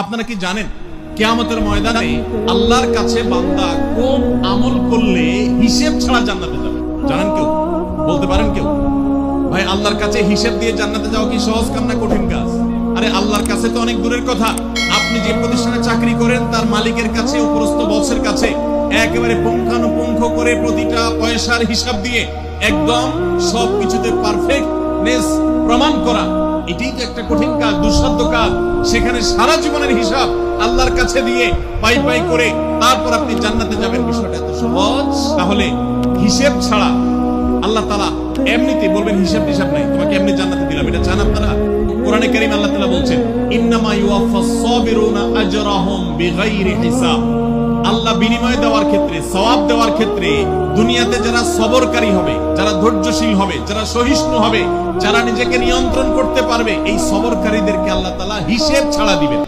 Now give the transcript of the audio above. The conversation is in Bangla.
আপনারা কি জানেন কিয়ামতের ময়দানে আল্লাহর কাছে বান্দা কোন আমল করলে হিসেব ছাড়া জান্নাতে যাবে? জানেন কেউ? বলতে পারেন কেউ? ভাই, আল্লাহর কাছে হিসেব দিয়ে জান্নাতে যাওয়া কি সহজ কাম না কঠিন কাজ? আরে আল্লাহর কাছে তো অনেক দূরের কথা। আপনি যে প্রতিষ্ঠানে চাকরি করেন তার মালিকের কাছে, উপরস্থ বসের কাছে একেবারে পুঙ্খানুপুঙ্খ করে প্রতিটা পয়সার হিসাব দিয়ে একদম সবকিছুতে পারফেক্টনেস প্রমাণ করা, এটাই তো একটা কঠিন কাজ, দুঃসাধ্য কাজ। সেখানে সারা জীবনের হিসাব আল্লাহর কাছে দিয়ে পাই পাই করে তারপর আপনি জান্নাতে যাবেন, বিষয়টা এত সহজ? তাহলে হিসেব ছাড়া আল্লাহ তাআলা এমনিতে বলবেন হিসাব টিসাব নাই, তোমাকে এমনি জান্নাতে দিলাম, এটা চান আপনারা? কোরআনে কারীম আল্লাহ তাআলা বলছেন ইন্নামা ইউওয়াফাস সাবিরুনা আজরাহুম বিগাইরি হিসাব। আল্লাহ বিনিময় দেওয়ার ক্ষেত্রে, সওয়াব দেওয়ার ক্ষেত্রে দুনিয়াতে যারা সবরকারী হবে, যারা ধৈর্যশীল হবে, যারা সহিষ্ণু হবে, যারা নিজেকে নিয়ন্ত্রণ করতে পারবে, এই সবরকারীদেরকে আল্লাহ তাআলা হিসেব ছাড়া দিবেন।